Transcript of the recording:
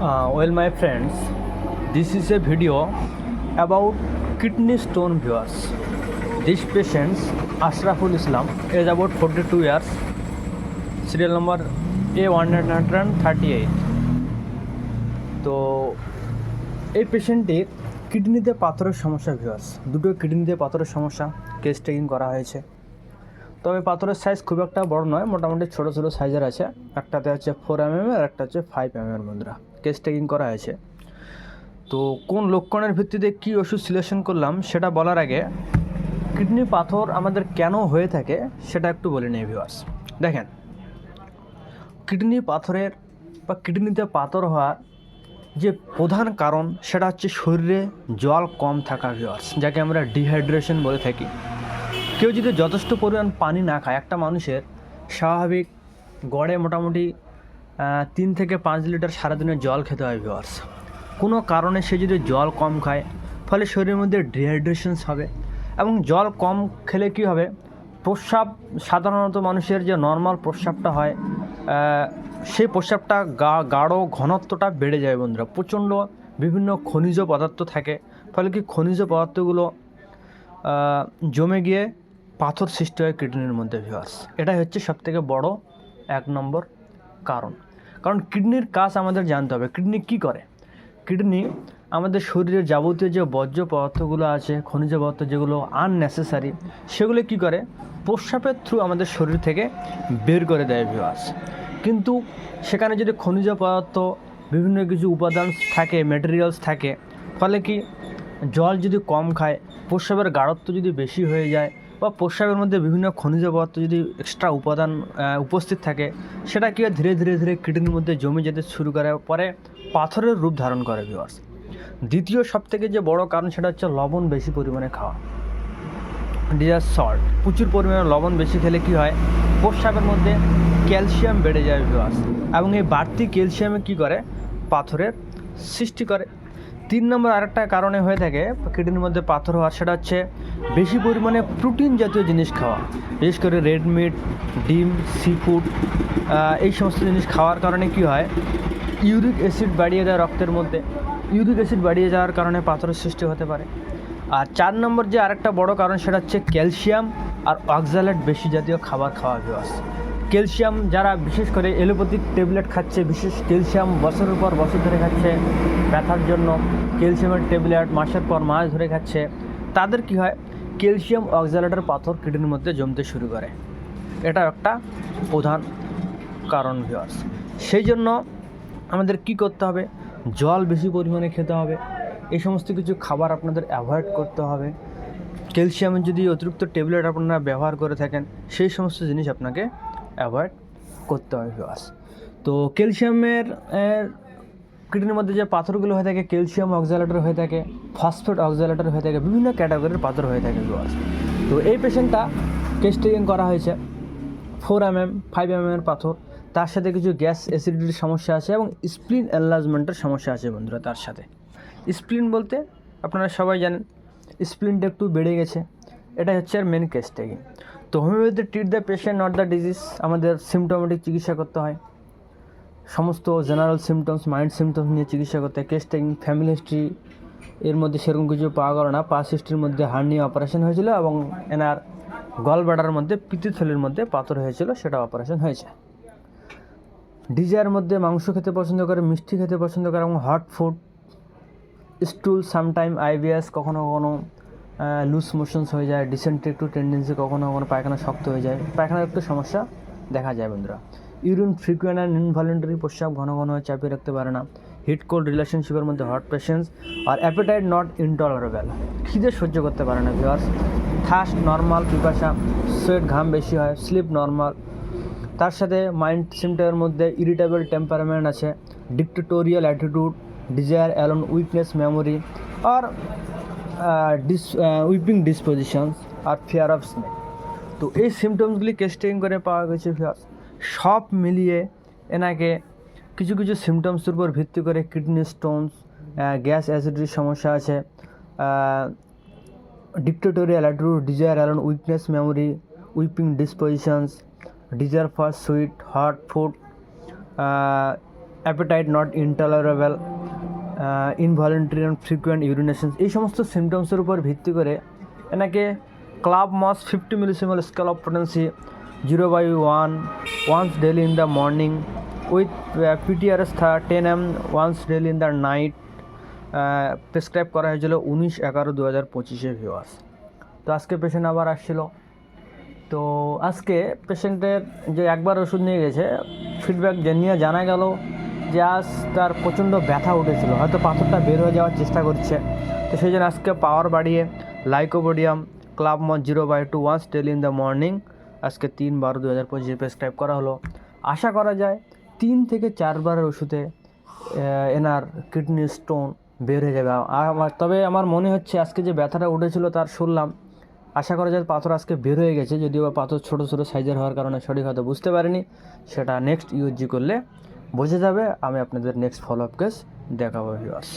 Well, my friends, this is a video about kidney stone viewers. This patient, Ashraful Islam, is about 42 years, serial number A138. তো এই পেশেন্টের কিডনিতে পাথরের সমস্যা viewers, দুটো কিডনিতে পাথরের সমস্যা, কেস টেকিং করা হয়েছে। তবে পাথরের সাইজ খুব একটা বড় নয়, মোটামুটি ছোটো ছোটো সাইজের আছে। একটাতে হচ্ছে 4 mm আর একটা হচ্ছে 5 mm বন্ধুরা। কেস টেকিং করা হয়েছে। তো কোন লক্ষণের ভিত্তিতে কী ওষুধ সিলেকশন করলাম সেটা বলার আগে কিডনি পাথর আমাদের কেন হয়ে থাকে সেটা একটু বলে নিই ভিউয়ার্স। দেখেন, কিডনি পাথরের বা কিডনিতে পাথর হওয়ার যে প্রধান কারণ সেটা হচ্ছে শরীরে জল কম থাকা ভিউয়ার্স, যাকে আমরা ডিহাইড্রেশন বলে থাকি। কেউ যদি যথেষ্ট পরিমাণ পানি না খায়, একটা মানুষের স্বাভাবিক গড়ে মোটামুটি 3 থেকে 5 লিটার সারাদিনে জল খেতে হয় ভিউয়ার্স। কোনো কারণে সে যদি জল কম খায়, ফলে শরীরের মধ্যে ডিহাইড্রেশনস হবে এবং জল কম খেলে কী হবে, প্রস্রাব সাধারণত মানুষের যে নর্মাল প্রস্রাবটা হয় সেই প্রস্রাবটা গাঢ় ঘনত্বটা বেড়ে যায় বন্ধুরা। প্রচণ্ড বিভিন্ন খনিজ পদার্থ থাকে, ফলে কি খনিজ পদার্থগুলো জমে গিয়ে পাথর সৃষ্টি হয় কিডনির মধ্যে ভিউয়ার্স। এটাই হচ্ছে সবথেকে বড় 1 নম্বর কারণ কিডনির কাজ আমাদের জানতে হবে। কিডনি কি করে? কিডনি আমাদের শরীরের যাবতীয় যে বর্জ্য পদার্থগুলো আছে, খনিজ পদার্থ যেগুলো আননেসেসারি, সেগুলো কি করে প্রস্রাবের থ্রু আমাদের শরীর থেকে বের করে দেয় ভিউয়ার্স। কিন্তু সেখানে যদি খনিজ পদার্থ, বিভিন্ন কিছু উপাদান থাকে, ম্যাটেরিয়ালস থাকে, ফলে কি জল যদি কম খায়, প্রস্রাবের গাঢ়ত্ব যদি বেশি হয়ে যায় বা প্রস্রাবের মধ্যে বিভিন্ন খনিজ পদার্থ যদি এক্সট্রা উপাদান উপস্থিত থাকে, সেটা কি ধীরে ধীরে ধীরে কিডনির মধ্যে জমে যেতে শুরু করে, পরে পাথরের রূপ ধারণ করে ভিউয়ার্স। দ্বিতীয় সবথেকে যে বড় কারণ সেটা হচ্ছে লবণ বেশি পরিমাণে খাওয়া, ডিজার সল্ট। প্রচুর পরিমাণে লবণ বেশি খেলে কি হয়, প্রস্রাবের মধ্যে ক্যালসিয়াম বেড়ে যায় ভিউয়ার্স, এবং এই বাড়তি ক্যালসিয়ামে কি করে, পাথরের সৃষ্টি করে। 3 নম্বর আরেকটা কারণে হয়ে থাকে কিডনির মধ্যে পাথর হওয়ার, সেটা হচ্ছে বেশি পরিমাণে প্রোটিন জাতীয় জিনিস খাওয়া, বিশেষ করে রেড মিট, ডিম, সি ফুড, এই সমস্ত জিনিস খাওয়ার কারণে কি হয়, ইউরিক অ্যাসিড বাড়িয়ে দেয় রক্তের মধ্যে। ইউরিক অ্যাসিড বাড়িয়ে যাওয়ার কারণে পাথরের সৃষ্টি হতে পারে। আর 4 নম্বর যে আরেকটা বড় কারণ সেটা হচ্ছে ক্যালসিয়াম আর অক্সালেট বেশি জাতীয় খাবার খাওয়া ভিউয়ার্স। ক্যালসিয়াম যারা বিশেষ করে এলোপ্যাথিক ট্যাবলেট খাচ্ছে, বিশেষ ক্যালসিয়াম বছরের পর বছর ধরে খাচ্ছে ব্যথার জন্য, ক্যালসিয়ামের ট্যাবলেট মাসের পর মাস ধরে খাচ্ছে, তাদের কি হয়, ক্যালসিয়াম অক্সালেটের পাথর কিডনির মধ্যে জমতে শুরু করে। এটা একটা প্রধান কারণ ভিউয়ার্স। সেই জন্য আমাদের কি করতে হবে, জল বেশি পরিমাণে খেতে হবে, এই সমস্ত কিছু খাবার আপনাদের অ্যাভয়েড করতে হবে। ক্যালসিয়ামের যদি অতিরিক্ত ট্যাবলেট আপনারা ব্যবহার করে থাকেন, সেই সমস্ত জিনিস আপনাকে অ্যাভয়েড করতে হবে ভিউয়ার্স। তো ক্যালসিয়ামের কিডনির মধ্যে যে পাথরগুলো হয়ে থাকে, ক্যালসিয়াম অক্সালেটের হয়ে থাকে, ফসফেট অক্সালেটের হয়ে থাকে, বিভিন্ন ক্যাটাগরির পাথর হয়ে থাকে ভিউয়ার্স। তো এই পেশেন্টটা কেস টেকিং করা হয়েছে, 4 mm 5 mm পাথর, তার সাথে কিছু গ্যাস অ্যাসিডিটির সমস্যা আছে এবং স্প্লিন এনলার্জমেন্টের সমস্যা আছে বন্ধুরা। তার সাথে স্প্লিন বলতে আপনারা সবাই জানেন, স্প্লিনটা একটু বেড়ে গেছে, এটাই হচ্ছে আর মেন কেস টেকিং। তো homeopathy treat the patient not the disease, আমাদের সিমটোমেটিক চিকিৎসা করতে হয়, সমস্ত জেনারেল সিমটমস, মাইন্ড সিমটমস নিয়ে চিকিৎসা করতে হয়। কেস টেকিং, ফ্যামিলি হিস্ট্রি এর মধ্যে সেরকম কিছু পাওয়া গেল না। পাস হিস্ট্রির মধ্যে হার্নিয়া অপারেশন হয়েছিল এবং এনার গল ব্লাডার মধ্যে পিত্তথলির মধ্যে পাথর হয়েছিল, সেটা অপারেশন হয়েছে। ডিজায়ার মধ্যে মাংস খেতে পছন্দ করে, মিষ্টি খেতে পছন্দ করে এবং হট ফুড, স্টুল, সামটাইম আইবিএস, কখনো কখনো লুজ মোশনস হয়ে যায়, ডিসেন্ট্রি একটু টেন্ডেন্সি, কখনো কখনো পায়খানা শক্ত হয়ে যায়, পায়খানার একটু সমস্যা দেখা যায় বন্ধুরা। ইউরিন ফ্রিকুয়েন্ট অ্যান্ড ইনভলিন্টারি, প্রস্রাব ঘন ঘন চাপিয়ে রাখতে পারে না। হিট কোল্ড রিলেশনশিপের মধ্যে হট পেশেন্টস, আর অ্যাপেটাইট নট ইনটলারেবল, খিদে সহ্য করতে পারে না ভিউয়ার্স। থার্স্ট নর্মাল, পিপাসা, সোয়েট ঘাম বেশি হয়, স্লিপ নর্মাল। তার সাথে মাইন্ড সিমটমের মধ্যে ইরিটেবল টেম্পারমেন্ট আছে, dictatorial attitude, desire alone, weakness, memory আর উইপিং ডিসপোজিশনস আর ফিয়ার অফ স্নেক। তো এই সিমটমসগুলি কেস টেকিং করে পাওয়া গেছে ভিউয়ার্স। সব মিলিয়ে এনাকে কিছু কিছু সিমটমসের উপর ভিত্তি করে কিডনি স্টোনস, গ্যাস অ্যাসিডিটির সমস্যা আছে, dictatorial attitude, desire alone, weakness, memory, weeping dispositions, desire for sweet, hot food, appetite not intolerable, involuntary and frequent urination, এই সমস্ত সিমটমসের উপর ভিত্তি করে এনাকে club moss 50 millesimal scale of potency 0/1 once daily in the morning with PTRS 10 m once daily in the night prescribe করা হয়েছিল 19/11/2025 viewers. তো আজকে পেশেন্ট আবার আসছিল। তো আজকে পেশেন্টের যে একবার ওষুধ নিয়ে গেছে, ফিডব্যাক নিয়ে জানা গেল যে আজ তার প্রচণ্ড ব্যথা উঠেছিল, হয়তো পাথরটা বের হয়ে যাওয়ার চেষ্টা করছে। তো সেই জন্য আজকে পাওয়ার বাড়িয়ে lycopodium club moss 0/2 once daily in the morning আজকে 3/12/2025 প্রেসক্রাইব করা হলো। আশা করা যায় 3 থেকে 4 বারের ওষুধে এনার কিডনি স্টোন বের হয়ে যাবে। তবে আমার মনে হচ্ছে আজকে যে ব্যথাটা উঠেছিল তার শুনলাম, আশা করা যায় পাথর আজকে বের হয়ে গেছে, যদিও বা পাথর ছোটো ছোটো সাইজের হওয়ার কারণে সঠিক হয়তো বুঝতে পারিনি, সেটা নেক্সট ইউজি করলে বোঝা যাবে। আমি আপনাদের নেক্সট ফলো আপ কেস দেখাবো ভিউয়ার্স।